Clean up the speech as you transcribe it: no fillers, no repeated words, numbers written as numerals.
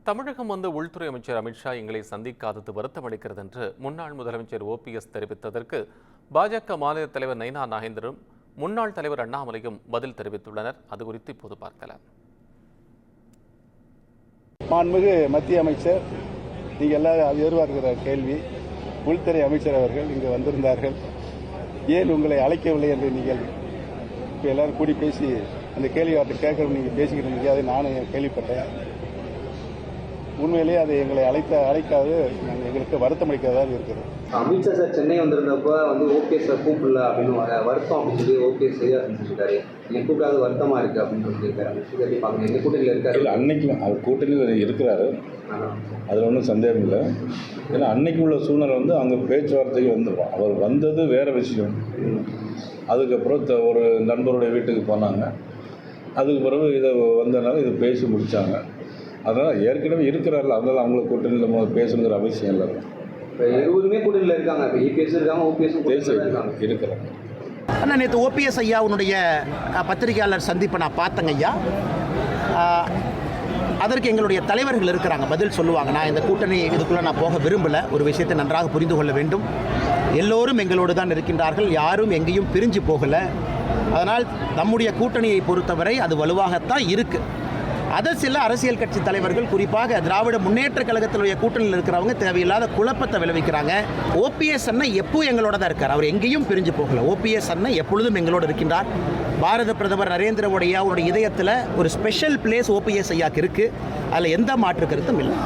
தமிழகம் வந்த உள்துறை அமைச்சர் அமித்ஷா எங்களை சந்திக்காதது வருத்தம் அளிக்கிறது என்று முன்னாள் முதலமைச்சர் OPS தெரிவித்ததற்கு பாஜக மாநில தலைவர் நைனா நாகேந்திரனும் முன்னாள் தலைவர் அண்ணாமலையும் பதில் தெரிவித்துள்ளனர். அது குறித்து இப்போது பார்க்கலாம். மாண்புமிகு மத்திய அமைச்சர், நீங்கள் எல்லாரும் எதிர்பார்க்கிற கேள்வி, உள்துறை அமைச்சர் அவர்கள் இங்கு வந்திருந்தார்கள், ஏன் உங்களை அழைக்கவில்லை என்று நீங்கள் எல்லாரும் கூடி பேசி அந்த கேள்வி அவர்கிட்ட கேட்கணும் நீங்கள் பேசிக்கிட்டு இருந்தீங்க. அதை நானும் கேள்விப்பட்டேன். உண்மையிலேயே அதை எங்களை அழைக்காது எங்களுக்கு வருத்தம் அளிக்கிறதாக இருக்கிறது. அமித்ஷா சார் சென்னை வந்திருந்தப்போ OPS கூப்பிடல அப்படின்னு வருத்தம் அப்படின்னு சொல்லி OPS சரியா செஞ்சுருக்காரு. நீங்கள் கூப்பிடாது வருத்தமாக இருக்குது அப்படின்னு சொல்லியிருக்காரு. அமித்ஷா பார்க்கணும் எங்கள் கூட்டணியில் இருக்காரு. இல்லை, அன்னைக்கு அவர் கூட்டணியில் இருக்கிறாரு, அதில் ஒன்றும் சந்தேகம் இல்லை. ஏன்னா அன்னைக்கு உள்ள சூழ்நிலை அங்கே பேச்சுவார்த்தைக்கு வந்துடும். அவர் வந்தது வேறு விஷயம். அதுக்கப்புறம் ஒரு நண்பருடைய வீட்டுக்கு போனாங்க. அதுக்கு பிறகு இதை வந்ததுனால இதை பேசி முடித்தாங்க. அதனால் ஏற்கனவே இருக்கிறார்கள், அதனால் அவங்களை கூட்டணியில் நம்ம பேசணுங்கிற அவசியம் இல்லை. இப்போ இருவருமே கூட்டணியில் இருக்காங்க. இப்போ EPS இருக்காங்க, OPS இருக்கிறாங்க. ஆனால் நேற்று OPS ஐயாவுடைய பத்திரிகையாளர் சந்திப்பை நான் பார்த்தேங்க ஐயா. அதற்கு எங்களுடைய தலைவர்கள் இருக்கிறாங்க, பதில் சொல்லுவாங்க. நான் இந்த கூட்டணி இதுக்குள்ளே நான் போக விரும்பலை. ஒரு விஷயத்தை நன்றாக புரிந்து கொள்ள வேண்டும். எல்லோரும் எங்களோடு தான் இருக்கின்றார்கள், யாரும் எங்கேயும் பிரிஞ்சு போகலை. அதனால் நம்முடைய கூட்டணியை பொறுத்தவரை அது வலுவாகத்தான் இருக்குது. அதை சில அரசியல் கட்சி தலைவர்கள், குறிப்பாக திராவிட முன்னேற்ற கழகத்தினுடைய கூட்டணியில் இருக்கிறவங்க தேவையில்லாத குழப்பத்தை விளைவிக்கிறாங்க. OPS அண்ணன் எப்பவும் எங்களோட தான் இருக்கார், அவர் எங்கேயும் பிரிஞ்சு போகலை. OPS அண்ணன் எப்பொழுதும் எங்களோடு இருக்கின்றார். பாரத பிரதமர் நரேந்திர மோடி அவருடைய இதயத்தில் ஒரு ஸ்பெஷல் பிளேஸ் OPS ஐயாக்கு இருக்குது. அதில் எந்த மாற்று கருத்தும் இல்லை.